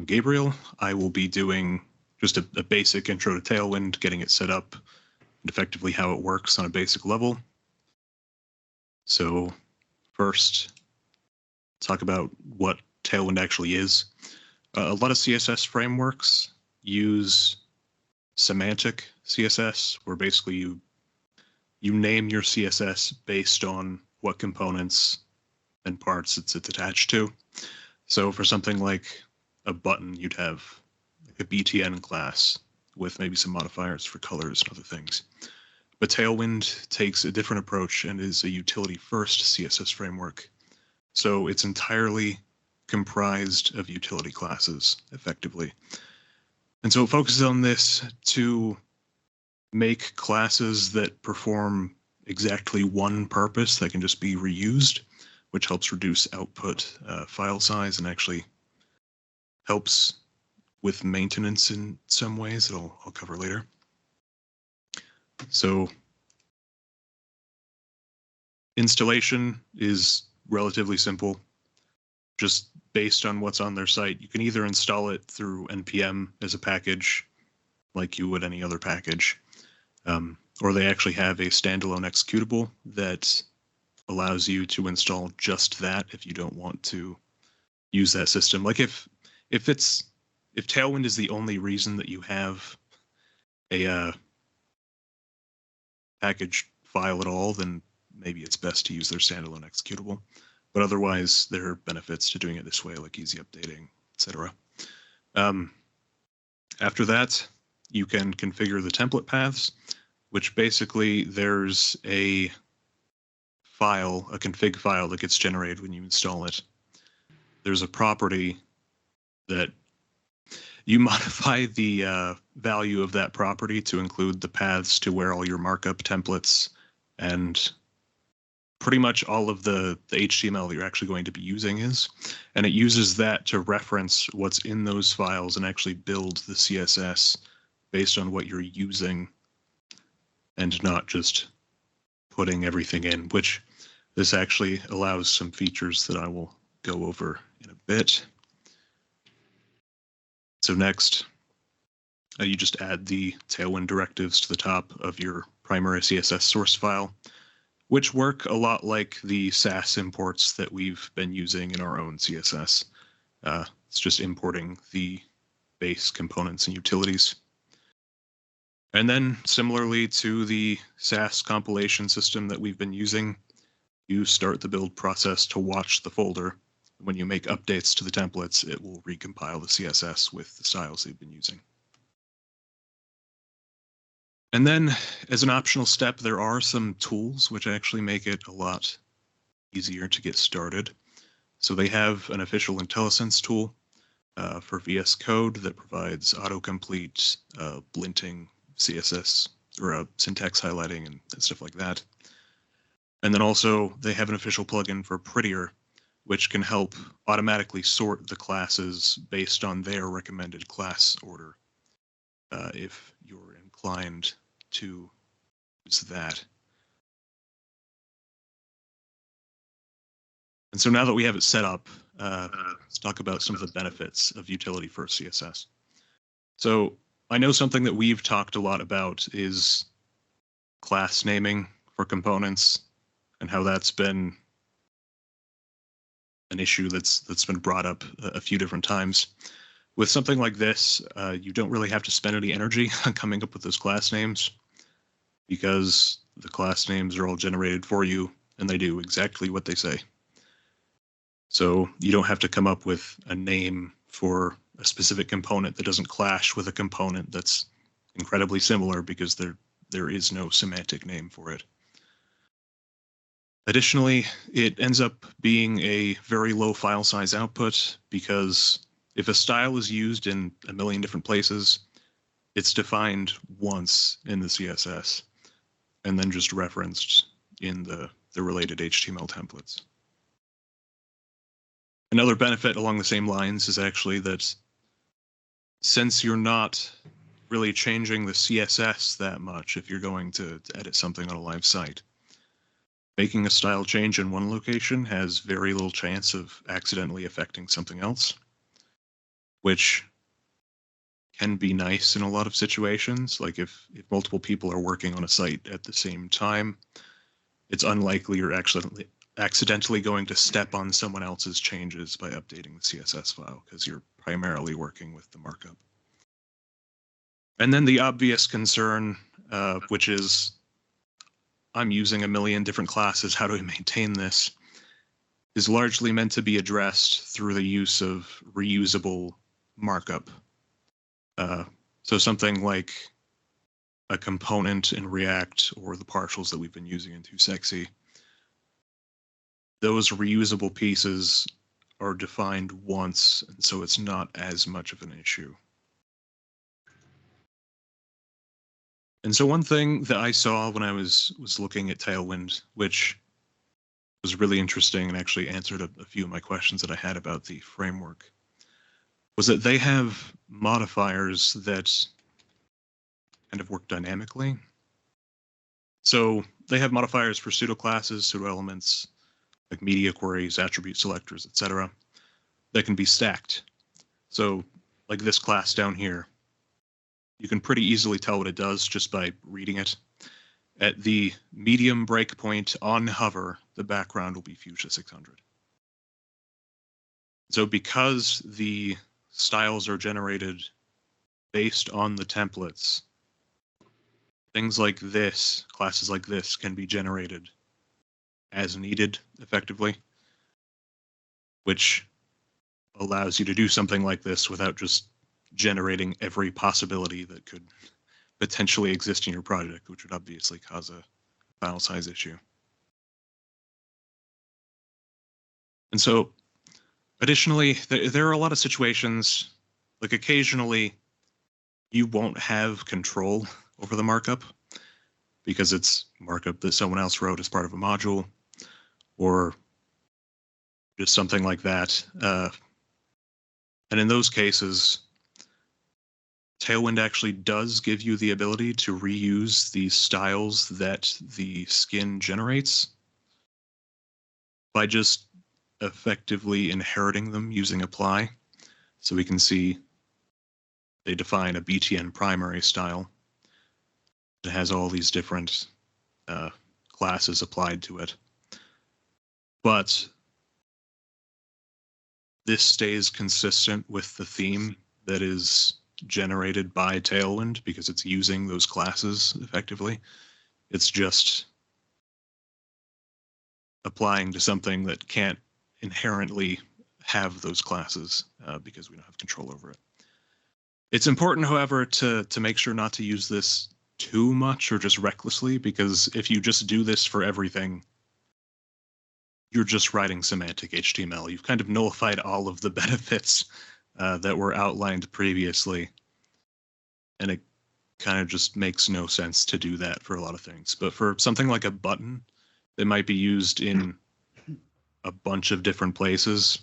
I'm Gabriel. I will be doing just a basic intro to Tailwind, getting it set up, and effectively how it works on a basic level. So first, talk about what Tailwind actually is. A lot of CSS frameworks use semantic CSS, where basically you name your CSS based on what components and parts it's attached to. So for something like a button, you'd have like a BTN class with maybe some modifiers for colors and other things. But Tailwind takes a different approach and is a utility-first CSS framework. So it's entirely comprised of utility classes, effectively. And so it focuses on this to make classes that perform exactly one purpose that can just be reused, which helps reduce output file size and actually helps with maintenance in some ways that I'll cover later. So installation is relatively simple, just based on what's on their site. You can either install it through NPM as a package, like you would any other package, or they actually have a standalone executable that allows you to install just that if you don't want to use that system. Like if Tailwind is the only reason that you have a package file at all, then maybe it's best to use their standalone executable. But otherwise, there are benefits to doing it this way, like easy updating, etc. After that, you can configure the template paths, which basically there's a file, a config file that gets generated when you install it. There's a property that you modify the value of that property to include the paths to where all your markup templates and pretty much all of the HTML that you're actually going to be using is. And it uses that to reference what's in those files and actually build the CSS based on what you're using and not just putting everything in, which this actually allows some features that I will go over in a bit. So next, you just add the Tailwind directives to the top of your primary CSS source file, which work a lot like the Sass imports that we've been using in our own CSS. It's just importing the base components and utilities. And then similarly to the Sass compilation system that we've been using, you start the build process to watch the folder. When you make updates to the templates, it will recompile the CSS with the styles they've been using. And then as an optional step, there are some tools which actually make it a lot easier to get started. So they have an official IntelliSense tool for VS Code that provides autocomplete, linting, CSS, or syntax highlighting and stuff like that. And then also they have an official plugin for Prettier, which can help automatically sort the classes based on their recommended class order, if you're inclined to use that. And so now that we have it set up, let's talk about some of the benefits of utility-first CSS. So I know something that we've talked a lot about is class naming for components and how that's been an issue that's been brought up a few different times. With something like this, you don't really have to spend any energy on coming up with those class names because the class names are all generated for you and they do exactly what they say. So you don't have to come up with a name for a specific component that doesn't clash with a component that's incredibly similar because there is no semantic name for it. Additionally, it ends up being a very low file size output because if a style is used in a million different places, it's defined once in the CSS and then just referenced in the related HTML templates. Another benefit along the same lines is actually that since you're not really changing the CSS that much if you're going to edit something on a live site, making a style change in one location has very little chance of accidentally affecting something else. which can be nice in a lot of situations. Like if multiple people are working on a site at the same time, it's unlikely you're accidentally going to step on someone else's changes by updating the CSS file because you're primarily working with the markup. And then the obvious concern, which is I'm using a million different classes, how do we maintain this, is largely meant to be addressed through the use of reusable markup. So something like a component in React or the partials that we've been using in 2Sexy. Those reusable pieces are defined once, and so it's not as much of an issue. And so one thing that I saw when I was looking at Tailwind, which was really interesting and actually answered a few of my questions that I had about the framework, was that they have modifiers that kind of work dynamically. So they have modifiers for pseudo classes, pseudo elements, like media queries, attribute selectors, etc., that can be stacked. So like this class down here, you can pretty easily tell what it does just by reading it. At the medium breakpoint on hover, the background will be Fuchsia 600. So because the styles are generated based on the templates, things like this, classes like this, can be generated as needed effectively, which allows you to do something like this without just generating every possibility that could potentially exist in your project, which would obviously cause a file size issue. And so additionally, there are a lot of situations, like occasionally you won't have control over the markup because it's markup that someone else wrote as part of a module or just something like that. And in those cases, Tailwind actually does give you the ability to reuse the styles that the skin generates by just effectively inheriting them using apply. So we can see they define a BTN primary style that has all these different classes applied to it. But this stays consistent with the theme that is generated by Tailwind because it's using those classes effectively. It's just applying to something that can't inherently have those classes because we don't have control over it. It's important, however, to make sure not to use this too much or just recklessly, because if you just do this for everything, you're just writing semantic HTML. You've kind of nullified all of the benefits that were outlined previously. And it kind of just makes no sense to do that for a lot of things. But for something like a button that might be used in a bunch of different places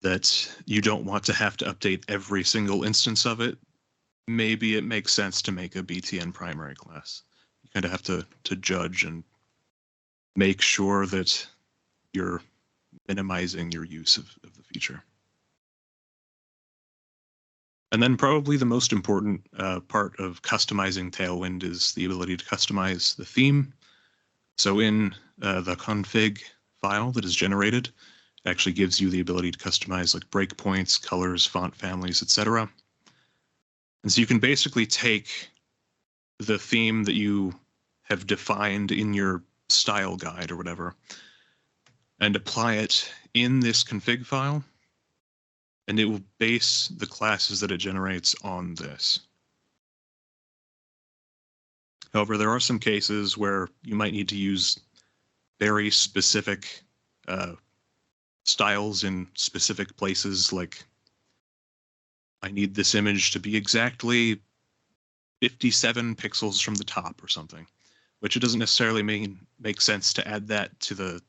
that you don't want to have to update every single instance of it, maybe it makes sense to make a BTN primary class. You kind of have to judge and make sure that you're minimizing your use of the feature. And then probably the most important part of customizing Tailwind is the ability to customize the theme. So in the config file that is generated, it actually gives you the ability to customize like breakpoints, colors, font families, etc. And so you can basically take the theme that you have defined in your style guide or whatever and apply it in this config file, and it will base the classes that it generates on this. However, there are some cases where you might need to use very specific styles in specific places, like I need this image to be exactly 57 pixels from the top or something, which it doesn't necessarily make sense to add that to the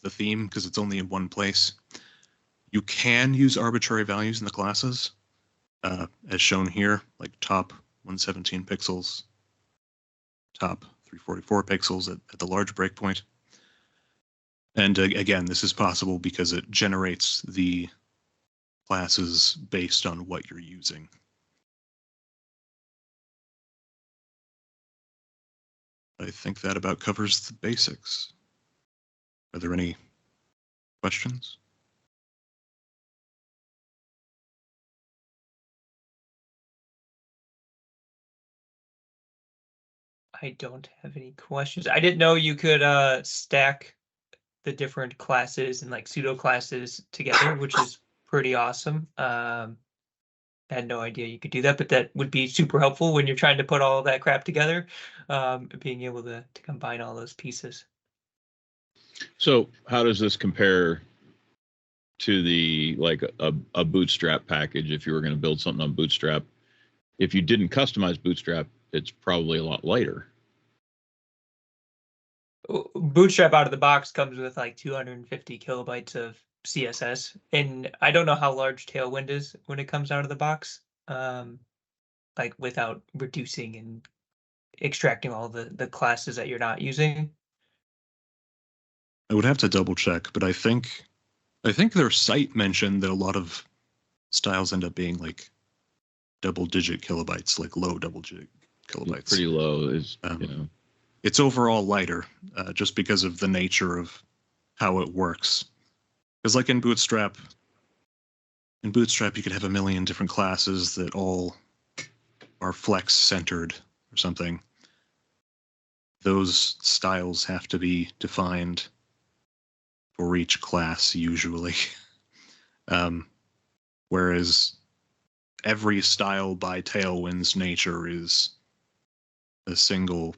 theme because it's only in one place. You can use arbitrary values in the classes, as shown here, like top 117 pixels, top 344 pixels at the large breakpoint. And again, this is possible because it generates the classes based on what you're using. I think that about covers the basics. Are there any questions? I don't have any questions. I didn't know you could stack the different classes and like pseudo classes together, which is pretty awesome. I had no idea you could do that, but that would be super helpful when you're trying to put all that crap together, being able to combine all those pieces. So how does this compare to the like a Bootstrap package? If you were going to build something on Bootstrap, if you didn't customize Bootstrap, it's probably a lot lighter. Bootstrap out of the box comes with like 250 kilobytes of CSS, and I don't know how large Tailwind is when it comes out of the box, like without reducing and extracting all the classes that you're not using. I would have to double check, but I think their site mentioned that a lot of styles end up being like double-digit kilobytes, like low double-digit kilobytes. It's pretty low. It's overall lighter, just because of the nature of how it works. Because like in Bootstrap, you could have a million different classes that all are flex-centered or something. Those styles have to be defined for each class usually. Whereas every style by Tailwind's nature is a single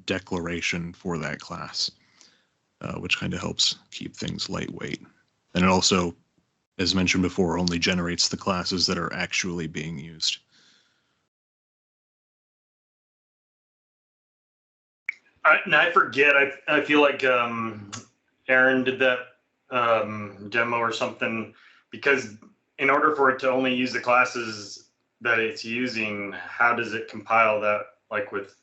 declaration for that class, which kind of helps keep things lightweight. And it also, as mentioned before, only generates the classes that are actually being used. I forget. I feel like Aaron did that demo or something, because in order for it to only use the classes that it's using, how does it compile that, like with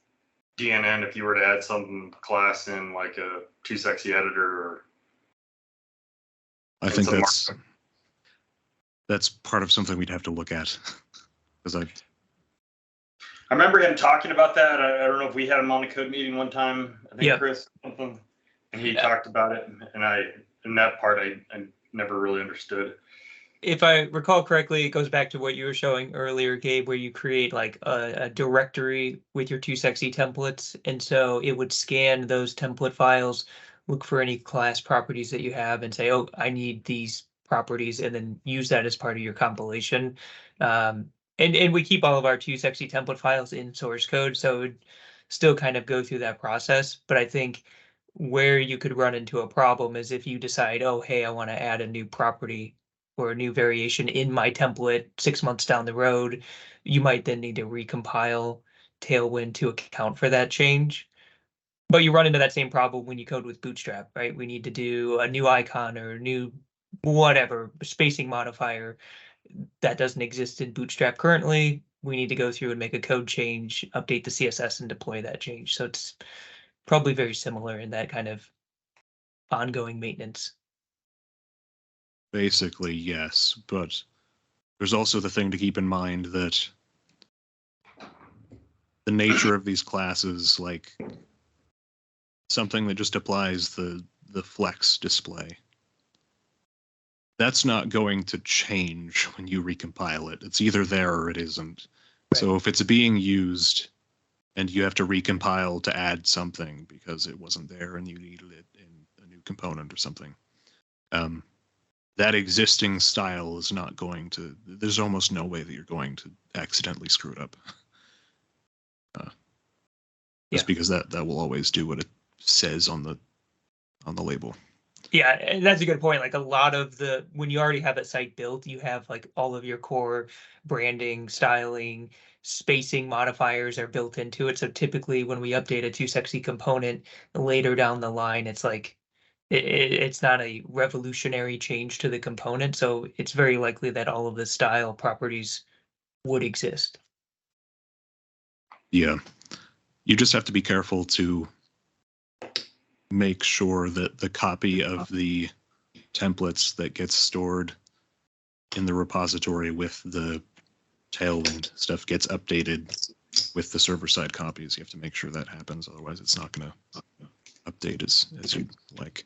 DNN, if you were to add some class in like a Too Sexy editor? Or I think that's part of something we'd have to look at. Because I remember him talking about that. I don't know if we had him on the code meeting one time. I think Chris something, and he talked about it. And in that part, I never really understood. If I recall correctly, it goes back to what you were showing earlier, Gabe, where you create like a directory with your Too Sexy templates. And so it would scan those template files, look for any class properties that you have and say, oh, I need these properties, and then use that as part of your compilation. And we keep all of our Too Sexy template files in source code, so it would still kind of go through that process. But I think where you could run into a problem is if you decide, oh, hey, I want to add a new property or a new variation in my template 6 months down the road, you might then need to recompile Tailwind to account for that change. But you run into that same problem when you code with Bootstrap, right? We need to do a new icon or a new whatever spacing modifier that doesn't exist in Bootstrap currently. We need to go through and make a code change, update the CSS, and deploy that change. So it's probably very similar in that kind of ongoing maintenance. Basically, yes, but there's also the thing to keep in mind that the nature of these classes, like something that just applies the flex display, that's not going to change when you recompile it. It's either there or it isn't. Right. So if it's being used and you have to recompile to add something because it wasn't there and you needed it in a new component or something, that existing style is not going to, there's almost no way that you're going to accidentally screw it up. Just because that will always do what it says on the label. Yeah, and that's a good point. Like a lot of when you already have a site built, you have like all of your core branding, styling, spacing modifiers are built into it. So typically when we update a Too Sexy component later down the line, it's like, it's not a revolutionary change to the component. So it's very likely that all of the style properties would exist. Yeah, you just have to be careful to make sure that the copy of the templates that gets stored in the repository with the Tailwind stuff gets updated with the server-side copies. You have to make sure that happens, otherwise it's not going to update as you'd like.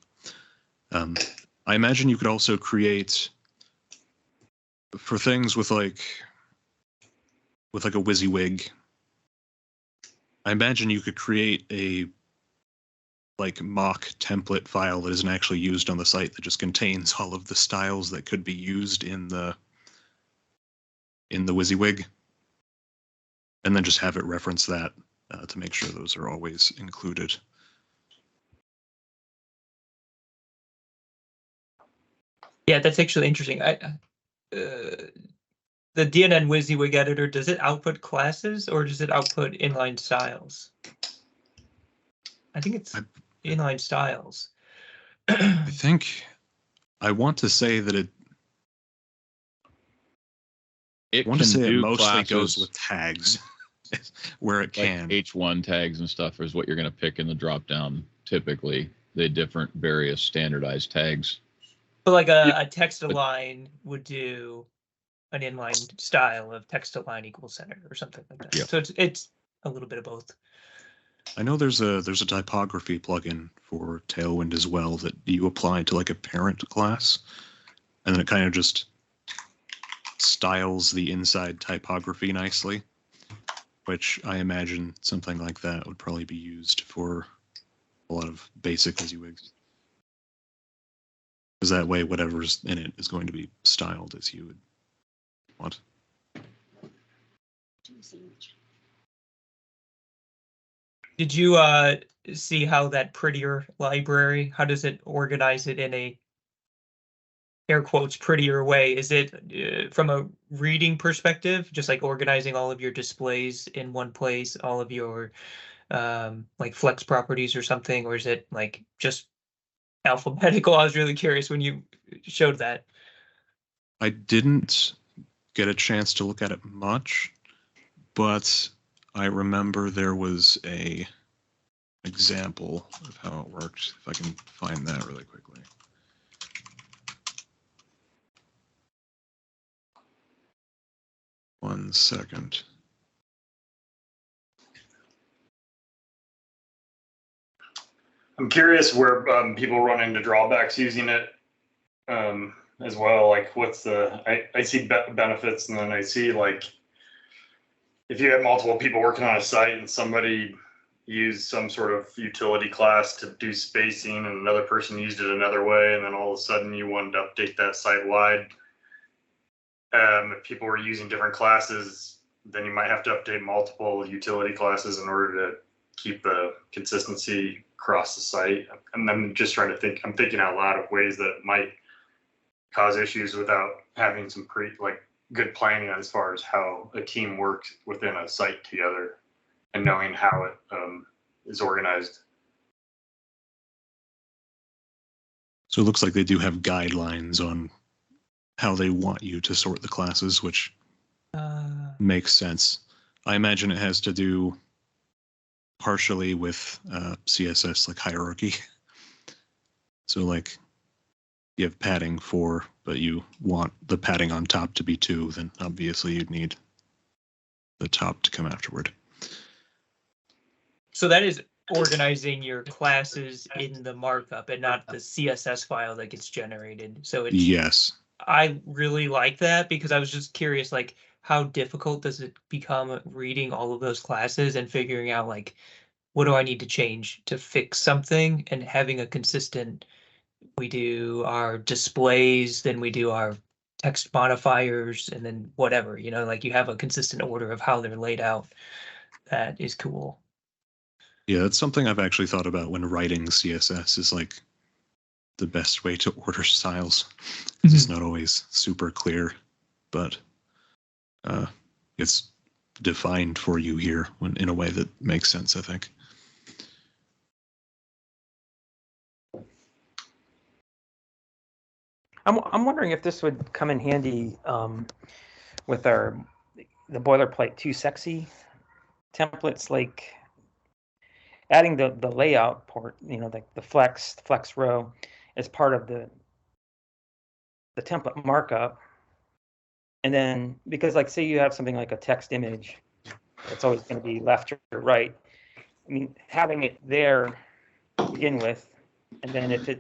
I imagine you could also create, for things with like a WYSIWYG, I imagine you could create a like mock template file that isn't actually used on the site, that just contains all of the styles that could be used in the WYSIWYG, and then just have it reference that to make sure those are always included. Yeah, that's actually interesting. The DNN WYSIWYG editor, does it output classes or does it output inline styles? I think it's inline styles. I think I want to say that it mostly goes with tags where it can. Like H1 tags and stuff is what you're going to pick in the drop down. Typically, the different various standardized tags. But like a text align would do an inline style of text align equals center or something like that. Yep. So it's a little bit of both. I know there's a typography plugin for Tailwind as well that you apply to like a parent class, and then it kind of just styles the inside typography nicely, which I imagine something like that would probably be used for a lot of basic WYSIWYGs. Because that way, whatever's in it is going to be styled as you would want. Did you see how that prettier library, how does it organize it in a air quotes prettier way? Is it from a reading perspective, just like organizing all of your displays in one place, all of your like flex properties or something, or is it like just alphabetical? I was really curious when you showed that. I didn't get a chance to look at it much, but I remember there was a example of how it worked. If I can find that really quickly. One second. I'm curious where people run into drawbacks using it as well. Like, what's the? I see benefits, and then I see like if you have multiple people working on a site and somebody used some sort of utility class to do spacing, and another person used it another way, and then all of a sudden you wanted to update that site wide. If people were using different classes, then you might have to update multiple utility classes in order to keep the consistency across the site. And I'm just trying to think, I'm thinking out loud of ways that might cause issues without having some good planning as far as how a team works within a site together and knowing how it is organized. So it looks like they do have guidelines on how they want you to sort the classes, which makes sense. I imagine it has to do partially with CSS, like hierarchy. So like you have padding 4, but you want the padding on top to be 2, then obviously you'd need the top to come afterward. So that is organizing your classes in the markup and not the CSS file that gets generated. So it's, yes, I really like that because I was just curious, like, how difficult does it become reading all of those classes and figuring out like, what do I need to change to fix something, and having a consistent, we do our displays, then we do our text modifiers, and then whatever, you know, like you have a consistent order of how they're laid out. That is cool. Yeah, that's something I've actually thought about when writing CSS, is like the best way to order styles. It's not always super clear, but it's defined for you here in a way that makes sense, I think. I'm wondering if this would come in handy with the boilerplate too sexy templates, like adding the layout port, you know, the flex row as part of the template markup, And then, because like, say you have something like a text image, it's always going to be left or right. I mean, having it there to begin with, and then if the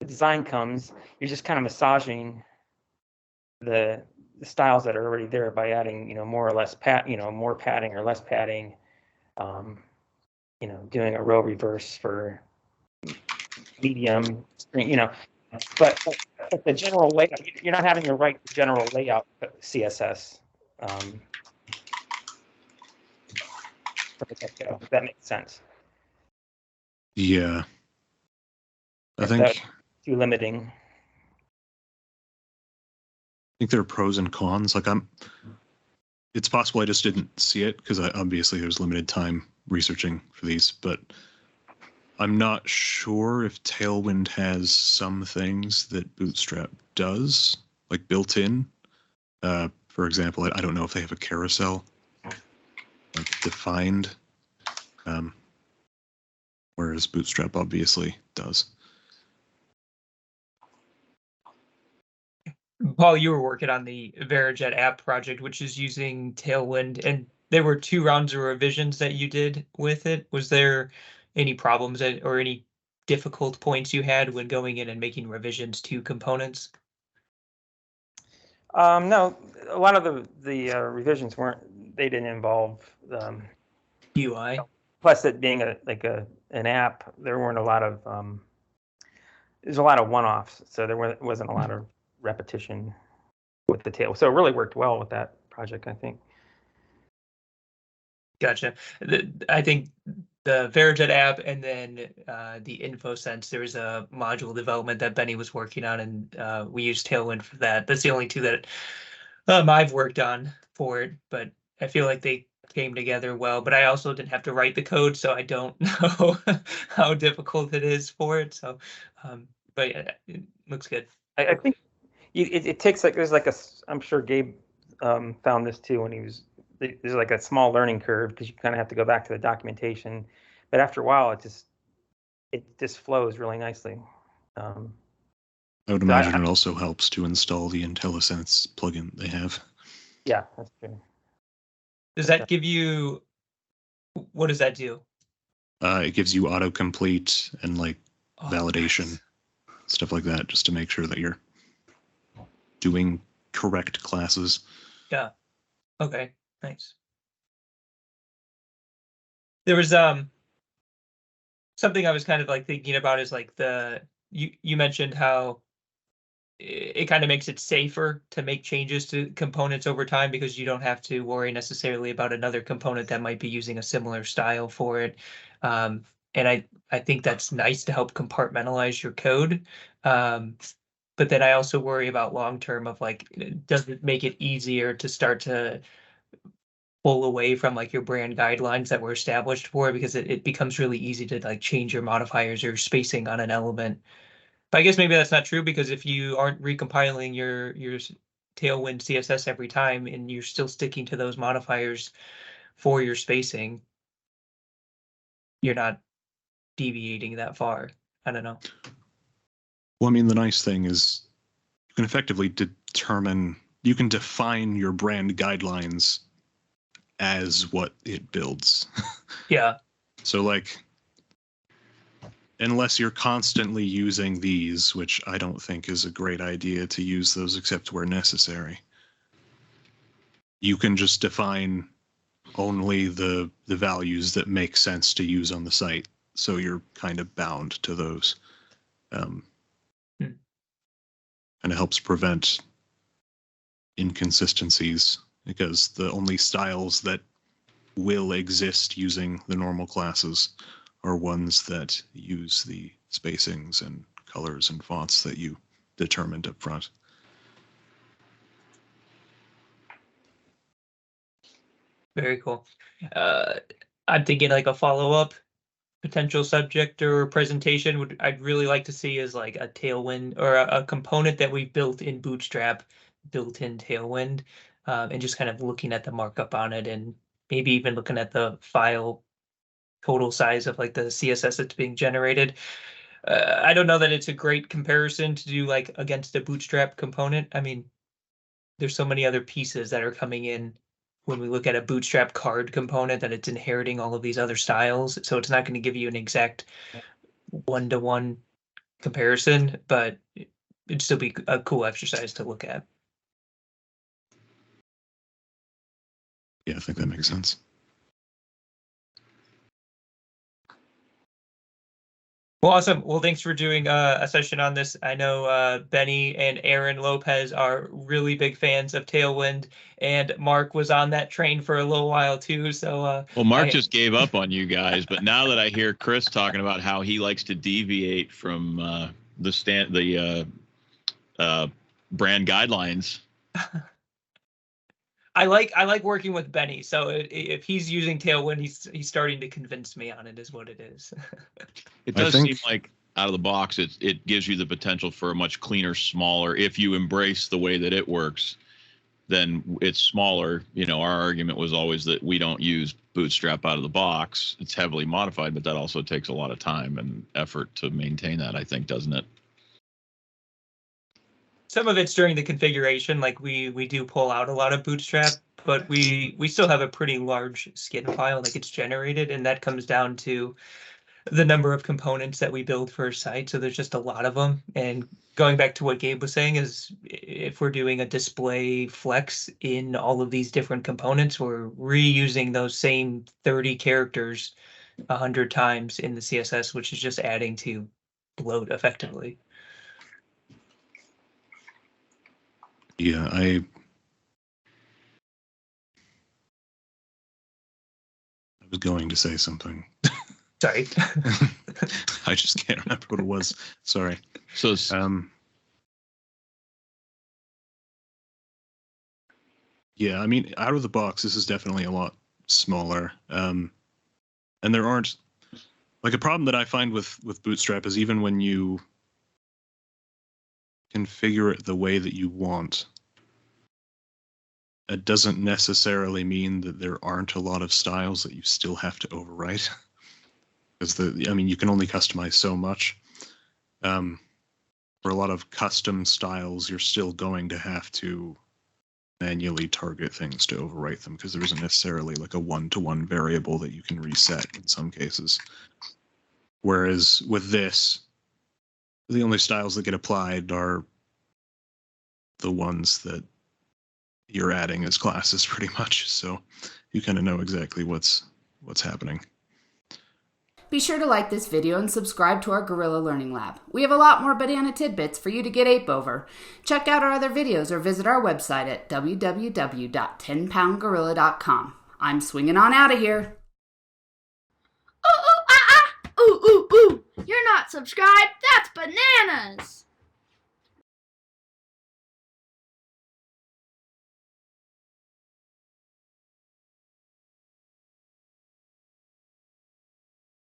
design comes, you're just kind of massaging the styles that are already there by adding, more or less more padding or less padding, doing a row reverse for medium, but the general layout, you're not having to write the general layout CSS. From the get-go, if that makes sense. Yeah. I If think that's too limiting. there are pros and cons. Like it's possible I just didn't see it because obviously there's limited time researching for these, but I'm not sure if Tailwind has some things that Bootstrap does, like built in. For example, I don't know if they have a carousel like defined, whereas Bootstrap obviously does. Paul, you were working on the Verijet app project, which is using Tailwind, and there were 2 rounds of revisions that you did with it. Was there any problems or any difficult points you had when going in and making revisions to components? No, a lot of the revisions they didn't involve UI. Plus, it being an app, there weren't a lot of there's a lot of one-offs, so there wasn't a lot of repetition with the tail. So it really worked well with that project, I think. Gotcha. I think the Verijet app and then the InfoSense, there was a module development that Benny was working on, and we used Tailwind for that. That's the only 2 that I've worked on for it, but I feel like they came together well. But I also didn't have to write the code, so I don't know how difficult it is for it. So, but yeah, it looks good. I think it takes there's I'm sure Gabe found this too when he was there's like a small learning curve because you kind of have to go back to the documentation, but after a while it just flows really nicely. I would imagine it also helps to install the IntelliSense plugin they have. Yeah, that's true. Does that give you? What does that do? It gives you autocomplete and validation, stuff like that, just to make sure that you're doing correct classes. Yeah. Okay. Nice. There was something I was kind of thinking about is you mentioned how it kind of makes it safer to make changes to components over time because you don't have to worry necessarily about another component that might be using a similar style for it. And I think that's nice to help compartmentalize your code. But then I also worry about long term of does it make it easier to start to pull away from your brand guidelines that were established for it, because it becomes really easy to change your modifiers or spacing on an element. But I guess maybe that's not true, because if you aren't recompiling your Tailwind CSS every time and you're still sticking to those modifiers for your spacing, you're not deviating that far. I don't know. Well, I mean, the nice thing is you can effectively you can define your brand guidelines as what it builds. Yeah. So unless you're constantly using these, which I don't think is a great idea to use those except where necessary, you can just define only the values that make sense to use on the site. So you're kind of bound to those. And it helps prevent inconsistencies, because the only styles that will exist using the normal classes are ones that use the spacings and colors and fonts that you determined up front. Very cool. I'm thinking a follow-up potential subject or presentation I'd really like to see is a Tailwind or a component that we've built in Bootstrap, built in Tailwind, and just kind of looking at the markup on it, and maybe even looking at the file total size of the CSS that's being generated. I don't know that it's a great comparison to do against a Bootstrap component. I mean, there's so many other pieces that are coming in when we look at a Bootstrap card component that it's inheriting all of these other styles. So it's not going to give you an exact one-to-one comparison, but it'd still be a cool exercise to look at. Yeah, I think that makes sense. Well, awesome. Well, thanks for doing a session on this. I know Benny and Aaron Lopez are really big fans of Tailwind, and Mark was on that train for a little while too. So, well, Mark just gave up on you guys, but now that I hear Chris talking about how he likes to deviate from the brand guidelines. I like working with Benny. So if he's using Tailwind, he's starting to convince me on it. Is what it is. It does seem like out of the box, it gives you the potential for a much cleaner, smaller. If you embrace the way that it works, then it's smaller. You know, our argument was always that we don't use Bootstrap out of the box. It's heavily modified, but that also takes a lot of time and effort to maintain that, I think, doesn't it? Some of it's during the configuration, like we do pull out a lot of Bootstrap, but we still have a pretty large skin file that gets generated, and that comes down to the number of components that we build for a site. So there's just a lot of them. And going back to what Gabe was saying is, if we're doing a display flex in all of these different components, we're reusing those same 30 characters 100 times in the CSS, which is just adding to bloat effectively. Yeah, I was going to say something. Sorry. I just can't remember what it was. Sorry. So, yeah, I mean, out of the box, this is definitely a lot smaller. And there aren't, like, a problem that I find with Bootstrap is even when you configure it the way that you want, it doesn't necessarily mean that there aren't a lot of styles that you still have to overwrite. Because you can only customize so much. For a lot of custom styles, you're still going to have to manually target things to overwrite them, because there isn't necessarily like a one-to-one variable that you can reset in some cases. Whereas with this, the only styles that get applied are the ones that you're adding as classes, pretty much. So you kind of know exactly what's happening. Be sure to like this video and subscribe to our Gorilla Learning Lab. We have a lot more banana tidbits for you to get ape over. Check out our other videos or visit our website at www.10poundgorilla.com. I'm swinging on out of here. Ooh, ooh, ah, ah! Ooh, ooh, ooh! You're not subscribed? That's bananas!